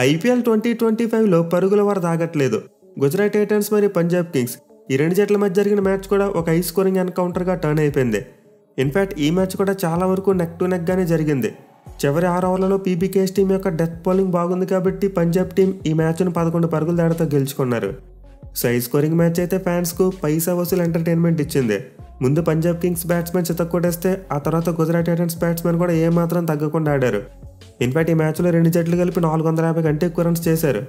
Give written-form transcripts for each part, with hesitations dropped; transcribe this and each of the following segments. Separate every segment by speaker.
Speaker 1: IPL 2025లో పరుగుల వర దాగట్లేదు. Gujarat Titans మరియు పంజాబ్ కింగ్స్ ఈ రెండు జట్ల మధ్య జరిగిన మ్యాచ్ కూడా ఒక హై స్కోరింగ్ ఎన్కౌంటర్గా టర్న్ అయిపోయింది. ఇన్ఫాక్ట్ ఈ మ్యాచ్ కూడా చాలా వరకు నెక్ టు నెక్ గానే జరిగింది. చివరి 6 ఓవర్లలో పీబీకేఎస్ టీం యొక్క డెత్ బౌలింగ్ బాగుంది కాబట్టి పంజాబ్ టీం ఈ మ్యాచ్ను 11 పరుగుల తేడాతో గెలుచుకున్నారు. సో హై స్కోరింగ్ మ్యాచ్ అయితే ఫ్యాన్స్కు పైసా వసూలు ఎంటర్టైన్మెంట్ ఇచ్చింది. ముందు పంజాబ్ కింగ్స్ బ్యాట్స్మెన్ చితక్కొట్టేస్తే ఆ తర్వాత గుజరాత్ టైటన్స్ బ్యాట్స్మెన్ కూడా ఏమాత్రం తగ్గకుండా ఆడారు. ఇన్ఫాక్ట్ ఈ మ్యాచ్లో రెండు జట్లు కలిపి 450 కంటే ఎక్కువ రన్స్ చేశారు.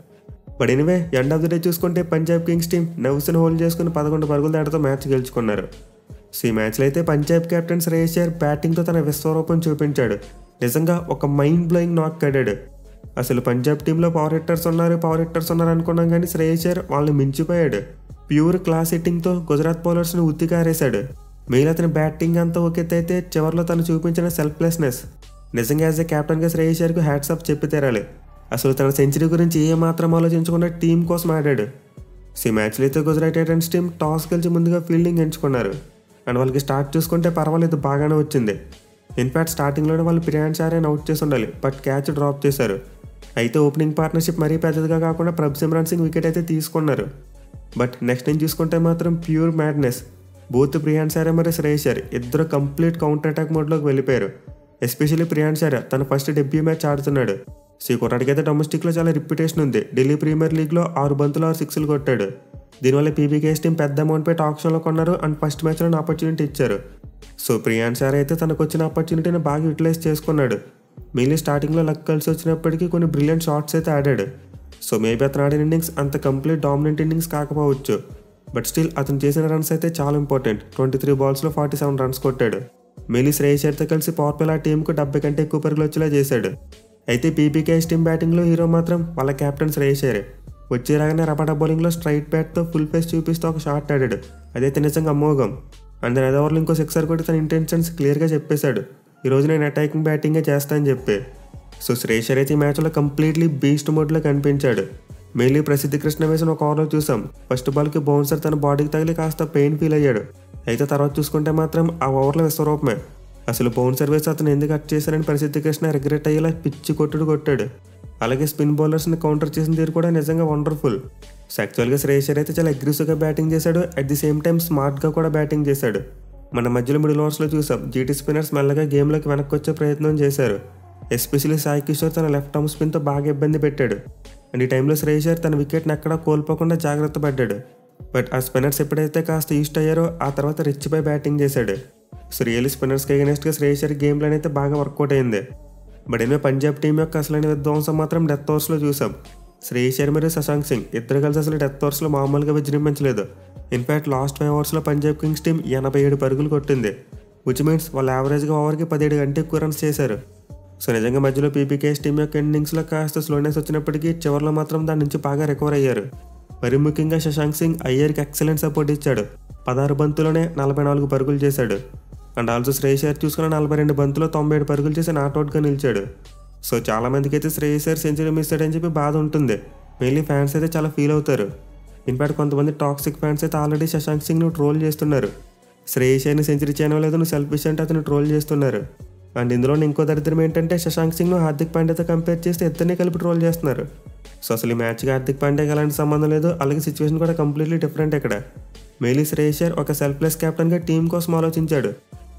Speaker 1: But anyway end of the day చూసుకుంటే పంజాబ్ కింగ్స్ టీం నవ్స్ని హోల్డ్ చేసుకుని 11 పరుగుల తేడాతో మ్యాచ్ గెలుచుకున్నారు. సో ఈ మ్యాచ్లో అయితే పంజాబ్ కెప్టెన్ శ్రేయస్ అయ్యర్ బ్యాటింగ్తో తన విశ్వరూపం చూపించాడు. నిజంగా ఒక మైండ్ బ్లోయింగ్ నాక్ ఆడాడు. అసలు పంజాబ్ టీంలో పవర్ హిట్టర్స్ ఉన్నారు అనుకున్నాం కానీ శ్రేయస్ అయ్యర్ వాళ్ళని మించిపోయాడు. ప్యూర్ క్లాస్ హిట్టింగ్తో గుజరాత్ బౌలర్స్ని ఉత్తికారేశాడు. మెయిన్ అతని బ్యాటింగ్ అంతా ఒకెత్తైతే చివరిలో తను చూపించిన సెల్ఫ్లెస్నెస్ నిజంగా యాజ్ ఎ కెప్టెన్గా శ్రేయస్ అయ్యర్కు హ్యాట్స్ ఆఫ్ చెప్పి తీరాలి. అసలు తన సెంచరీ గురించి ఏమాత్రం ఆలోచించకుండా టీం కోసం ఆడాడు. సో ఈ మ్యాచ్లో అయితే గుజరాత్ టైటన్స్ టీం టాస్ గెలిచి ముందుగా ఫీల్డింగ్ ఎంచుకున్నారు. అండ్ వాళ్ళకి స్టార్ట్ చూసుకుంటే పర్వాలేదు, బాగానే వచ్చింది. ఇన్ఫాక్ట్ స్టార్టింగ్లోనే వాళ్ళు ప్రియాంష్ ఆర్యన్ అవుట్ చేసి ఉండాలి, బట్ క్యాచ్ డ్రాప్ చేశారు. అయితే ఓపెనింగ్ పార్ట్నర్షిప్ మరీ పెద్దదిగా కాకుండా ప్రభ్సిమ్రాన్ సింగ్ వికెట్ అయితే తీసుకున్నారు. బట్ నెక్స్ట్ టైం చూసుకుంటే మాత్రం pure madness. Both Priyansh Arya మరియు శ్రేయస్ అయ్యర్ ఇద్దరు కంప్లీట్ కౌంటర్ అటాక్ మోడ్లోకి వెళ్ళిపోయారు. ఎస్పెషల్లీ ప్రియాంష్ ఆర్య తన ఫస్ట్ డెబ్యూ మ్యాచ్ ఆడుతున్నాడు. సో ఈ కుర్రాడికైతే డొమెస్టిక్లో చాలా రిప్యుటేషన్ ఉంది. ఢిల్లీ ప్రీమియర్ లీగ్లో 6 బంతులు 6 సిక్స్లు కొట్టాడు. దీనివల్ల పీబీకేఎస్ టీం పెద్ద అమౌంట్ పెట్టి ఆప్షన్లో కొన్నారు అండ్ ఫస్ట్ మ్యాచ్లో ఆపర్చునిటీ ఇచ్చారు. సో ప్రియాంష్ ఆర్య అయితే తనకు వచ్చిన ఆపర్చునిటీని బాగా యూటిలైజ్ చేసుకున్నాడు. మెయిన్లీ స్టార్టింగ్లో లక్ కలిసి వచ్చినప్పటికీ కొన్ని బ్రిలియంట్ షాట్స్ అయితే ఆడాడు. సో మేబీ అతను ఆడిన ఇన్నింగ్స్ అంత కంప్లీట్ డామినెంట్ ఇన్నింగ్స్ కాకపోవచ్చు, బట్ స్టిల్ అతను చేసిన రన్స్ అయితే చాలా ఇంపార్టెంట్. 23 బాల్స్లో 47 రన్స్ కొట్టాడు. మెయిన్లీ శ్రేయస్ అయ్యర్తో కలిసి పవర్ ప్లే ఆ టీంకు 70 కంటే ఎక్కువ పరుగులు వచ్చేలా చేశాడు. అయితే పీబీకేఎస్ టీం బ్యాటింగ్లో హీరో మాత్రం వాళ్ళ కెప్టెన్ శ్రేయస్ అయ్యర్. వచ్చే రాగానే రబాటా బౌలింగ్లో స్ట్రైట్ బ్యాట్తో ఫుల్ ఫేస్ చూపిస్తూ ఒక షాట్ ఆడాడు. అదైతే నిజంగా అమోఘం. అండ్ దాని ఓవర్లో ఇంకో సిక్సర్ కొట్టి తన ఇంటెన్షన్స్ క్లియర్గా చెప్పేశాడు, ఈరోజు నేను అటాకింగ్ బ్యాటింగే చేస్తానని చెప్పి. సో శ్రేయస్ అయ్యర్ అయితే ఈ మ్యాచ్లో కంప్లీట్లీ బీస్ట్ మోడ్లో కనిపించాడు. మెయిన్లీ ప్రసిద్ధి కృష్ణ వేసిన ఒక ఓవర్లో చూసాం, ఫస్ట్ బాల్కి బౌన్సర్ తన బాడీకి తగిలి కాస్త పెయిన్ ఫీల్ అయ్యాడు. అయితే తర్వాత చూసుకుంటే మాత్రం ఆ ఓవర్లో విశ్వరూపమే. అసలు బౌన్సర్ వేసి అతను ఎందుకు కట్ చేశారని ప్రసిద్ధి కృష్ణ రిగ్రెట్ అయ్యేలా పిచ్చి కొట్టాడు. అలాగే స్పిన్ బౌలర్స్ని కౌంటర్ చేసిన తీరు కూడా నిజంగా వండర్ఫుల్. సో యాక్చువల్గా శ్రేయస్ అయ్యర్ అయితే చాలా అగ్రెసివ్గా బ్యాటింగ్ చేశాడు, అట్ ది సేమ్ టైం స్మార్ట్గా కూడా బ్యాటింగ్ చేశాడు. మన మధ్యలో మిడిల్ ఓవర్స్లో చూసాం జీటీ స్పిన్నర్స్ మెల్లగా గేమ్లోకి వెనక్కి వచ్చే ప్రయత్నం చేశారు. ఎస్పెషల్లీ సాయి కిషోర్ తన లెఫ్ట్ ఆర్మ్ స్పిన్తో బాగా ఇబ్బంది పెట్టాడు. అండ్ ఈ టైంలో శ్రేయస్ అయ్యర్ తన వికెట్ని ఎక్కడా కోల్పోకుండా జాగ్రత్త పడ్డాడు. బట్ ఆ స్పిన్నర్స్ ఎప్పుడైతే కాస్త ఈస్ట్ అయ్యారో ఆ తర్వాత రిచ్పై బ్యాటింగ్ చేశాడు. సో రియల్లీ స్పిన్నర్స్కి అగెన్స్ట్గా శ్రేయస్ అయ్యర్ గేమ్ ప్లాన్ అయితే బాగా వర్కౌట్ అయింది. బట్ ఏమో పంజాబ్ టీం యొక్క అసలైన విధ్వంసం మాత్రం డెత్ ఓవర్స్లో చూసాం. శ్రేయస్ అయ్యర్ మరియు శశాంక్ సింగ్ ఇద్దరు కలిసి అసలు డెత్ ఓవర్స్లో మామూలుగా విజృంభించలేదు. ఇన్ఫాక్ట్ లాస్ట్ 5 ఓవర్స్లో పంజాబ్ కింగ్స్ టీం 87 పరుగులు కొట్టింది, విచ్ మీన్స్ వాళ్ళు యావరేజ్గా ఓవర్కి 17 కంటే ఎక్కువ రన్స్ చేశారు. సో నిజంగా మధ్యలో పీబీకేఎస్ టీం యొక్క ఇన్నింగ్స్లో కాస్త స్లోనెస్ వచ్చినప్పటికీ చివరిలో మాత్రం దాని నుంచి బాగా రికవర్ అయ్యారు. మరి ముఖ్యంగా శశాంక్ సింగ్ అయ్యర్కి ఎక్సలెంట్ సపోర్ట్ ఇచ్చాడు. 16 బంతుల్లోనే 44 పరుగులు చేశాడు. అండ్ ఆల్సో శ్రేయస్ అయ్యర్ చూసుకున్న 42 బంతుల్లో 97 పరుగులు చేసి నాట్అవుట్గా నిలిచాడు. సో చాలా మందికి అయితే శ్రేయస్ అయ్యర్ సెంచరీ మిస్ అయ్యాడని చెప్పి బాధ ఉంటుంది. మెయిన్లీ ఫ్యాన్స్ అయితే చాలా ఫీల్ అవుతారు. ఇన్ఫాక్ట్ కొంతమంది టాక్సిక్ ఫ్యాన్స్ అయితే ఆల్రెడీ శశాంక్ సింగ్ను ట్రోల్ చేస్తున్నారు. శ్రేయస్ అయ్యర్ని సెంచరీ చేయడం లేదు, నువ్వు సెల్ఫిష్ అంటే అతను ట్రోల్ చేస్తున్నారు. అండ్ ఇందులో ఇంకో దరిద్రం ఏంటంటే శశాంక్ సింగ్ను హార్దిక్ పాండ్యాతో కంపేర్ చేస్తే ఇద్దరిని కలిపి ట్రోల్ చేస్తున్నారు. సో అసలు ఈ మ్యాచ్కి హార్దిక్ పాండ్యాకి ఎలాంటి సంబంధం లేదు, అలాగే సిచ్యువేషన్ కూడా కంప్లీట్లీ డిఫరెంట్ ఇక్కడ. మెయిన్లీ శ్రేయస్ అయ్యర్ ఒక సెల్ఫ్లెస్ కెప్టెన్గా టీం కోసం ఆలోచించాడు.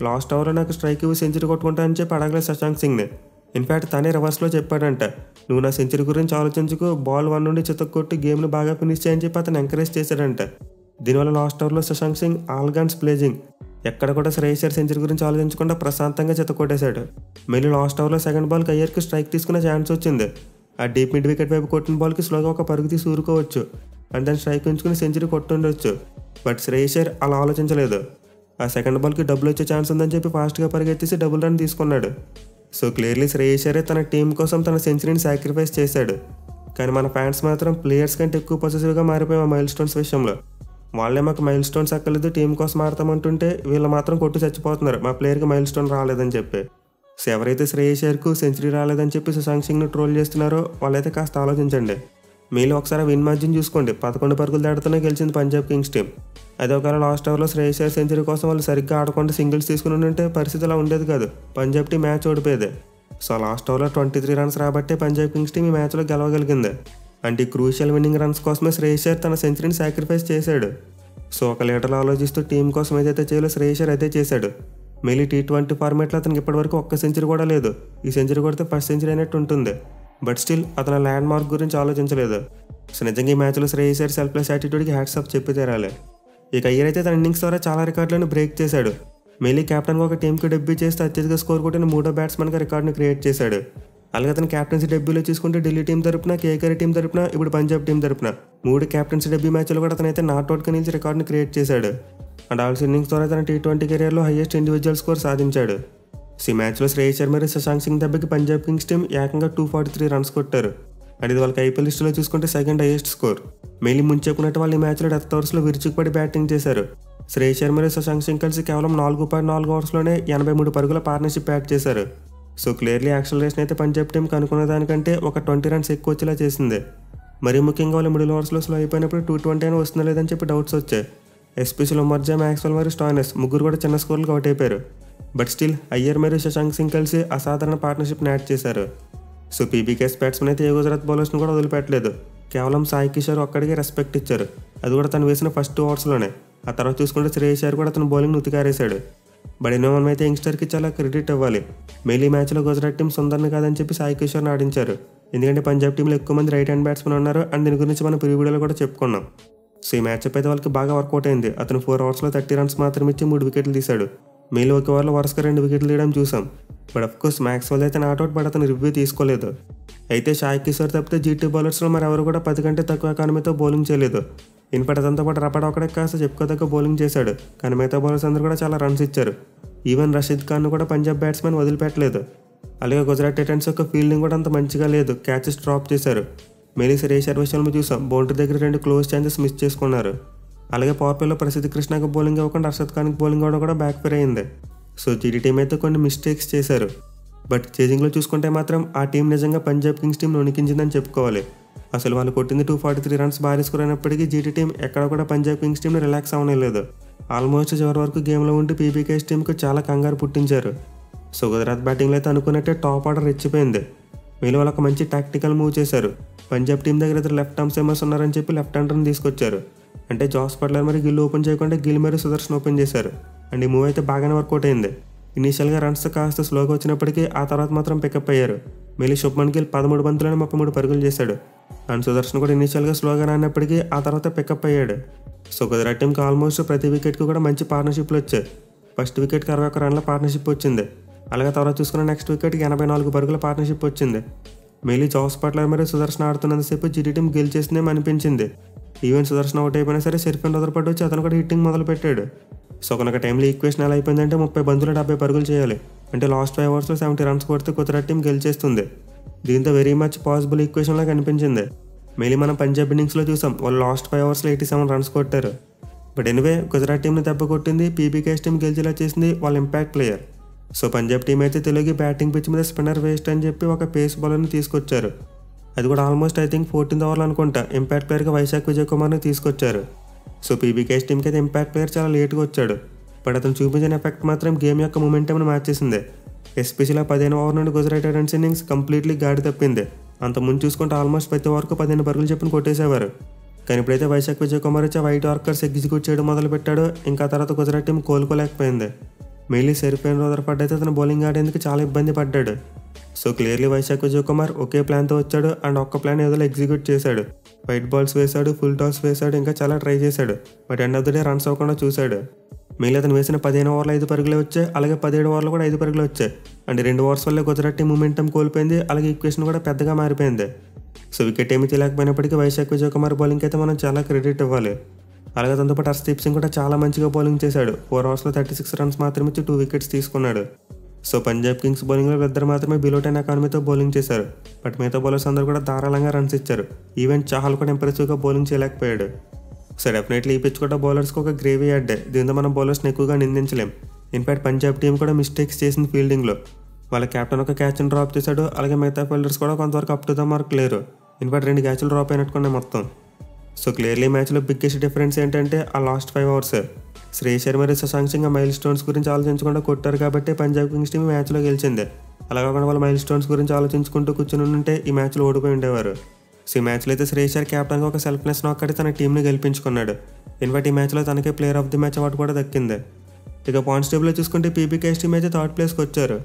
Speaker 1: లాస్ట్ ఓవర్లో నాకు స్ట్రైక్ ఇవ్వి సెంచరీ కొట్టుకుంటా అని చెప్పి అడగలేదు శశాంక్ సింగ్ని. ఇన్ఫాక్ట్ తనే రివర్స్లో చెప్పాడంట, నువ్వు నా సెంచరీ గురించి ఆలోచించుకు, బాల్ 1 నుండి చితక్కొట్టి గేమ్ని బాగా ఫినిష్ చేయని చెప్పి అతను ఎంకరేజ్ చేశాడంట. దీనివల్ల లాస్ట్ ఓవర్లో Shashank Singh all guns blazing, ఎక్కడ కూడా శ్రేయస్ అయ్యర్ సెంచరీ గురించి ఆలోచించకుండా ప్రశాంతంగా చితక్కొట్టేశాడు. మళ్ళీ లాస్ట్ ఓవర్లో సెకండ్ బాల్కి అయ్యర్కి స్ట్రైక్ తీసుకునే ఛాన్స్ వచ్చింది. ఆ డీప్ మిడ్ వికెట్ వైపు కొట్టిన బాల్కి స్లోగా ఒక పరుగు తీసి ఊరుకోవచ్చు అండ్ దాన్ని స్ట్రైక్ ఉంచుకుని సెంచరీ కొట్టుండొచ్చు. బట్ శ్రేయస్ అయ్యర్ అలా ఆలోచించలేదు. ఆ సెకండ్ బాల్కి డబుల్ వచ్చే ఛాన్స్ ఉందని చెప్పి ఫాస్ట్గా పరిగెత్తేసి డబుల్ రన్ తీసుకున్నాడు. సో క్లియర్లీ శ్రేయస్ అయ్యర్ తన టీం కోసం తన సెంచరీని సాక్రిఫైస్ చేశాడు. కానీ మన ఫ్యాన్స్ మాత్రం ప్లేయర్స్ కంటే ఎక్కువ పొసెసివ్గా మారిపోయాం ఆ మైల్ స్టోన్స్ విషయంలో. వాళ్ళే మాకు మైల్ స్టోన్స్ అక్కర్లేదు, టీం కోసం ఆడతామంటుంటే వీళ్ళు మాత్రం కొట్టు చచ్చిపోతున్నారు మా ప్లేయర్కి మైల్ స్టోన్ రాలేదని చెప్పి. సో ఎవరైతే శ్రేయస్ అయ్యర్కు సెంచరీ రాలేదని చెప్పి శశాంక్ సింగ్ను ట్రోల్ చేస్తున్నారో వాళ్ళైతే కాస్త ఆలోచించండి. మీలో ఒకసారి విన్ మార్జిన్ చూసుకోండి, 11 పరుగులు దాటుతూనే గెలిచింది పంజాబ్ కింగ్స్ టీం. అదే ఒకవేళ లాస్ట్ ఓవర్లో శ్రేయస్ అయ్యర్ సెంచరీ కోసం వాళ్ళు సరిగ్గా ఆడకుండా సింగిల్స్ తీసుకుని ఉంటే పరిస్థితి అలా ఉండేది కాదు, పంజాబ్ టీం మ్యాచ్ ఓడిపోయేది. సో లాస్ట్ ఓవర్లో 23 రన్స్ రాబట్టే పంజాబ్ కింగ్స్ టీం ఈ మ్యాచ్లో గెలవగలిగింది. అంటే క్రూషియల్ విన్నింగ్ రన్స్ కోసమే శ్రేయస్ అయ్యర్ తన సెంచరీని సాక్రిఫైస్ చేశాడు. సో ఒక లీడర్లో ఆలోచిస్తూ టీం కోసం ఏదైతే చేయాలో శ్రేయస్ అయ్యర్ అదే చేశాడు. మెయిన్లీ T20 ఫార్మాట్లో అతనికి ఇప్పటివరకు ఒక్క సెంచరీ కూడా లేదు. ఈ సెంచరీ కొడితే ఫస్ట్ సెంచరీ అయినట్టు ఉంటుంది. బట్ స్టిల్ అతను ల్యాండ్ మార్క్ గురించి ఆలోచించలేదు. సో నిజంగా ఈ మ్యాచ్లో శ్రేయస్ అయ్యర్ సెల్ఫ్లెస్ యాటిట్యూడ్కి హ్యాట్స్ ఆఫ్ చెప్పి తీరాలి. ఇక అయ్యర్ అయితే తన ఇన్నింగ్స్ ద్వారా చాలా రికార్డులను బ్రేక్ చేశాడు. మెయిన్లీ కెప్టెన్గా ఒక టీంకి డెబ్యూ చేస్తే అత్యధిక స్కోర్ కొట్టిన 3వ బ్యాట్స్మెన్గా రికార్డుని క్రియేట్ చేశాడు. అలాగే అతను క్యాప్టెన్సీ డెబ్యూలో చూసుకుంటే ఢిల్లీ టీం తరపున, కేకేఆర్ టీం తరపున, ఇప్పుడు పంజాబ్ టీం తరపున 3 క్యాప్టెన్సీ డెబ్యూ మ్యాచ్లో కూడా అతనైతే నాట్అవుట్గా నిలిచి రికార్డుని క్రియేట్ చేశాడు. అండ్ ఆల్సో ఇన్నింగ్స్ ద్వారా తన T20 కెరీర్లో హైయెస్ట్ ఇండివిజువల్ స్కోర్ సాధించాడు. ఈ మ్యాచ్లో శ్రేయస్ అయ్యర్ మరియు శశాంక్ సింగ్ దెబ్బకి పంజాబ్ కింగ్స్ టీం ఏకంగా 243 రన్స్ కొట్టారు. అండ్ ఇది వాళ్ళకి ఐపీఎల్ లిస్టులో చూసుకుంటే సెకండ్ హైయెస్ట్ స్కోర్. మెయిన్లీ ముందు చెప్పినట్టు వాళ్ళు ఈ మ్యాచ్లో డెత్ ఓవర్స్లో విరుచుకుపడి బ్యాటింగ్ చేశారు. శ్రేయస్ అయ్యర్ మరియు శశాంక్ సింగ్ కలిసి కేవలం 4.4 ఓవర్స్లోనే 83 పరుగుల పార్ట్నర్షిప్ బ్యాట్ చేశారు. సో క్లియర్లీ యాక్సలరేషన్ అయితే పంజాబ్ టీంకి అనుకున్న దానికంటే ఒక 20 రన్స్ ఎక్కువ వచ్చేలా చేసింది. మరీ ముఖ్యంగా వాళ్ళు మిడిల్ ఓవర్స్లో స్లో అయిపోయినప్పుడు 220 అయినా వస్తుందా లేదని చెప్పి డౌట్స్ వచ్చాయి. ఎస్పెషల్ ఉమర్జా, మ్యాక్స్వెల్ మరియు స్టాయినస్ ముగ్గురు కూడా చిన్న స్కోర్లకు అవుట్ అయిపోయారు. బట్ స్టిల్ అయ్యర్ మరియు శశాంక్ సింగ్ కలిసి అసాధారణ పార్ట్నర్షిప్ని యాడ్ చేశారు. సో పీబీకేఎస్ బ్యాట్స్మెన్ అయితే ఏ గుజరాత్ బౌలర్స్ని కూడా వదిలిపెట్టలేదు. కేవలం సాయి కిషోర్ ఒక్కడికే రెస్పెక్ట్ ఇచ్చారు. అది కూడా తను వేసిన ఫస్ట్ 2 ఓవర్స్లోనే. ఆ తర్వాత చూసుకుంటే శ్రేయస్ అయ్యర్ కూడా తన బౌలింగ్ను ఉతికారేశాడు. బట్ ఎన్నో మనమైతే యంగ్స్టర్కి చాలా క్రెడిట్ ఇవ్వాలి. మెయిన్లీ మ్యాచ్లో గుజరాత్ టీం సుందర్ని కాదని చెప్పి సాయి కిషోర్ని ఆడించారు. ఎందుకంటే పంజాబ్ టీంలో ఎక్కువ మంది రైట్ హ్యాండ్ బ్యాట్స్మెన్ ఉన్నారు. అండ్ దీని గురించి మనం ప్రీ వీడియోలో కూడా చెప్పుకున్నాం. సో ఈ మ్యాచ్ అయితే వాళ్ళకి బాగా వర్కౌట్ అయింది. అతను 4 ఓవర్స్లో 30 రన్స్ మాత్రం ఇచ్చి 3 వికెట్లు తీశాడు. మెయిన్లీ ఒక ఓవర్లో వరుసగా 2 వికెట్లు తీయడం చూసాం. బట్ అఫ్కోర్స్ మ్యాక్స్వెల్ అయితే నాట్అవుట్, బట్ అతను రివ్యూ తీసుకోలేదు. అయితే సాయి కిషోర్ తప్పితే జీటీ బౌలర్స్లో మరి ఎవరు కూడా 10 కంటే తక్కువ ఎకానమీతో బౌలింగ్ చేయలేదు. ఇన్ఫాక్ట్ అదంతా పాటు రపడ ఒకడే కాస్త చెప్పుకోదగ్గ బౌలింగ్ చేశాడు. కానీ మిగతా బౌలర్స్ అందరూ కూడా చాలా రన్స్ ఇచ్చారు. ఈవెన్ రషీద్ ఖాన్ను కూడా పంజాబ్ బ్యాట్స్మెన్ వదిలిపెట్టలేదు. అలాగే గుజరాత్ టైటన్స్ యొక్క ఫీల్డింగ్ కూడా అంత మంచిగా లేదు. క్యాచెస్ డ్రాప్ చేశారు. మెయిన్లీ శ్రేయస్ అయ్యర్ విషయంలో చూసాం, బౌండరీ దగ్గర 2 క్లోజ్ ఛాన్సెస్ మిస్ చేసుకున్నారు. అలాగే పవర్ ప్లేలో ప్రసిద్ధ్ కృష్ణకి బౌలింగ్ ఇవ్వకుండా రషీద్ ఖాన్కి బౌలింగ్ ఇవ్వడం కూడా బ్యాక్ ఫైర్ అయింది. సో జీటీ టీం అయితే కొన్ని మిస్టేక్స్ చేశారు. బట్ చేజింగ్లో చూసుకుంటే మాత్రం ఆ టీం నిజంగా పంజాబ్ కింగ్స్ టీంను ఉనికించిందని చెప్పుకోవాలి. అసలు వాళ్ళు కొట్టింది 243 రన్స్ భారీ స్కోర్ అయినప్పటికీ జీటీ టీం ఎక్కడ కూడా పంజాబ్ కింగ్స్ టీంని రిలాక్స్ అవ్వలేదు. ఆల్మోస్ట్ చివరి వరకు గేమ్లో ఉండి పీబీకేఎస్ టీంకు చాలా కంగారు పుట్టించారు. సో గుజరాత్ బ్యాటింగ్లో అయితే అనుకున్నట్టే టాప్ ఆర్డర్ రెచ్చిపోయింది. వీళ్ళు వాళ్ళ ఒక మంచి టాక్టికల్ మూవ్ చేశారు. పంజాబ్ టీం దగ్గర ఇద్దరు లెఫ్ట్ ఆర్మ్ సెమర్స్ ఉన్నారని చెప్పి లెఫ్ట్ హ్యాండర్ని తీసుకొచ్చారు. అంటే జాస్ బట్లర్ మరియు గిల్ ఓపెన్ చేయకుండా గిల్ మరియు సుదర్శన్ ఓపెన్ చేశారు. అండ్ ఈ మూవ్ అయితే బాగానే వర్కౌట్ అయింది. ఇనీషియల్గా రన్స్ కాస్త స్లోగా వచ్చినప్పటికీ ఆ తర్వాత మాత్రం పికప్ అయ్యారు. మళ్ళీ శుభ్మన్ గిల్ 13 బంతులను 33 పరుగులు చేశాడు. అండ్ సుదర్శన్ కూడా ఇనీషియల్గా స్లోగా రానప్పటికీ ఆ తర్వాత పికప్ అయ్యాడు. సో గుజరాత్ టీంకి ఆల్మోస్ట్ ప్రతి వికెట్కి కూడా మంచి పార్ట్నర్షిప్లు వచ్చాయి. ఫస్ట్ వికెట్కి 61 రన్ల పార్ట్నర్షిప్ వచ్చింది. అలాగే తర్వాత చూసుకున్న నెక్స్ట్ వికెట్కి 84 పరుగుల పార్ట్నర్షిప్ వచ్చింది. మెయిన్లీ జాస్ బట్లర్ మరియు సుదర్శన్ ఆడుతున్నంతసేపు జీటీ టీం గెలిచేసిందేమో అనిపించింది. ఈవెన్ సుదర్శన్ అవుట్ అయిపోయినా సరే షెర్ఫిన్ రదర్ఫర్డ్ వచ్చి అతను కూడా హిట్టింగ్ మొదలు పెట్టాడు. సో కొనొక టైంలో ఈక్వేషన్ ఎలా అయిపోయిందంటే 30 బంతులు 70 పరుగులు చేయాలి. అంటే లాస్ట్ 5 ఓవర్స్లో 70 రన్స్ కొడితే గుజరాత్ టీం గెలిచేస్తుంది. దీంతో వెరీ మచ్ పాసిబుల్ ఈక్వేషన్లా కనిపించింది. మెయిన్లీ మనం పంజాబ్ ఇన్నింగ్స్లో చూసాం, వాళ్ళు లాస్ట్ 5 ఓవర్స్లో 87 రన్స్ కొట్టారు. బట్ ఎనివే గుజరాత్ టీంని దెబ్బ కొట్టింది, పీబీకేఎస్ టీం గెలిచేలా చేసింది వాళ్ళ impact player. So Punjab team అయితే తెలుగు బ్యాటింగ్ పిచ్ మీద స్పిన్నర్ వేస్ట్ అని చెప్పి ఒక పేస్ బౌలర్ని తీసుకొచ్చారు. అది కూడా ఆల్మోస్ట్ ఐ థింక్ 14th ఓవర్లో అనుకుంటా ఇంపాక్ట్ ప్లేయర్గా వైశాఖ్ విజయ్ కుమార్ని తీసుకొచ్చారు. సో పీబీకేఎస్ టీంకి అయితే ఇంపాక్ట్ ప్లేయర్ చాలా లేట్గా వచ్చాడు. బట్ అతను చూపించిన ఎఫెక్ట్ మాత్రం గేమ్ యొక్క మొమెంటమ్ని మార్చేసింది. ఎస్పెషల్గా 15వ ఓవర్ నుండి గుజరాత్ టైటన్స్ ఇన్నింగ్స్ కంప్లీట్లీ గాడి తప్పింది. అంత ముందు చూసుకుంటే ఆల్మోస్ట్ ప్రతి ఓవర్కు 15 పరుగులు చెప్పిన కొట్టేసేవారు. కానీ ఇప్పుడైతే వైశాఖ్ విజయ్ కుమార్ వచ్చి వైట్ వర్కర్స్ ఎగ్జిక్యూట్ చేయడం మొదలుపెట్టాడు. ఇంకా తర్వాత గుజరాత్ టీం కోలుకోలేకపోయింది. మెయిన్లీ షెర్ఫిన్ రదర్ఫర్డ్ అయితే తన బౌలింగ్ ఆడేందుకు చాలా ఇబ్బంది పడ్డాడు. సో క్లియర్లీ వైశాఖ్ విజయ్ కుమార్ ఒకే ప్లాన్తో వచ్చాడు అండ్ ఒక్క ప్లాన్ ఏదో ఎగ్జిక్యూట్ చేశాడు. వైట్ బాల్స్ వేశాడు, ఫుల్ టాస్ వేశాడు, ఇంకా చాలా ట్రై చేశాడు. But end of the day runs అవ్వకుండా చూశాడు. మెయిన్లీ అతను వేసిన 15 ఓవర్లో 5 పరుగులే వచ్చాయి. అలాగే 17 ఓవర్లో కూడా 5 పరుగులు వచ్చాయి. అండ్ 2 ఓవర్స్ వల్లే గుజరాత్ టీం మూమెంటం కోల్పోయింది. అలాగే ఈక్వేషన్ కూడా పెద్దగా మారిపోయింది. సో వికెట్ ఏమీ తెలియకపోయినప్పటికీ వైశాఖ్ విజయ్ కుమార్ బౌలింగ్కి అయితే మనం చాలా క్రెడిట్ ఇవ్వాలి. అలాగే దాంతో పాటు హర్షదీప్ సింగ్ కూడా చాలా మంచిగా బౌలింగ్ చేశాడు. 4 ఓవర్స్లో 36 రన్స్ మాత్రమే ఇచ్చి 2 వికెట్స్ తీసుకున్నాడు. సో పంజాబ్ కింగ్స్ బౌలింగ్లో ఇద్దరు మాత్రమే బిలో 10 ఎకానమీతో బౌలింగ్ చేశారు. బట్ మిగతా బౌలర్స్ అందరూ కూడా ధారాళంగా రన్స్ ఇచ్చారు. ఈవెన్ చాహల్ కూడా ఇంప్రెసివ్గా బౌలింగ్ చేయలేకపోయాడు. సో డెఫినెట్లీ ఈ పిచ్ కూడా బౌలర్స్కి ఒక గ్రేవీ యాడ్. దీంతో మనం బౌలర్స్ని ఎక్కువగా నిందించలేం. ఇన్ఫాక్ట్ పంజాబ్ టీం కూడా మిస్టేక్స్ చేసింది ఫీల్డింగ్లో. వాళ్ళ కెప్టెన్ ఒక క్యాచ్ని డ్రాప్ చేశాడు. అలాగే మిగతా ఫీల్డర్స్ కూడా కొంతవరకు అప్ టు ద మార్క్ లేరు. ఇన్ఫాక్ట్ 2 క్యాచ్లు డ్రాప్ అయినట్టుకున్నాయి మొత్తం. సో క్లియర్లీ మ్యాచ్లో బిగ్గెస్ట్ డిఫరెన్స్ ఏంటంటే ఆ లాస్ట్ 5 ఓవర్స్. శ్రేయస్ మరియు శశాంక్ సింగ్ మైల్ స్టోన్స్ గురించి ఆలోచించకుండా కొట్టారు కాబట్టి పంజాబ్ కింగ్స్ టీం మ్యాచ్లో గెలిచింది. అలా కాకుండా వాళ్ళు మైల్ స్టోన్స్ గురించి ఆలోచించుకుంటూ కూర్చుని ఉంటే ఈ మ్యాచ్లో ఓడిపోయి ఉండేవారు. సో ఈ మ్యాచ్లో అయితే శ్రేయస్ క్యాప్టెన్గా ఒక సెల్ఫ్నెస్ నాక్ తన టీంని గెలిపించుకున్నాడు. ఇన్ఫాక్ట్ ఈ మ్యాచ్లో తనకే player of the match award కూడా దక్కింది. ఇక పాయింట్స్ టేబుల్లో చూసుకుంటే పీబీకేఎస్ టీం అయితే థర్డ్ ప్లేస్కి వచ్చారు.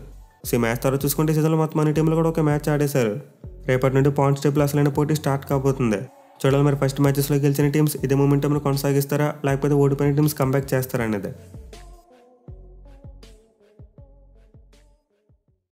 Speaker 1: సో ఈ మ్యాచ్ తర్వాత చూసుకుంటే సీజన్లో మొత్తం అన్ని టీంలు కూడా ఒక మ్యాచ్ ఆడేశారు. రేపటి నుండి పాయింట్స్ టేబుల్ అసలైన పోటీ స్టార్ట్ కాబోతుంది. చూడాలి మరి ఫస్ట్ మ్యాచెస్లో గెలిచిన టీమ్స్ ఇదే మూమెంటంను కొనసాగిస్తారా లేకపోతే ఓడిపోయిన టీమ్స్ కంబ్యాక్ చేస్తారా అనేది.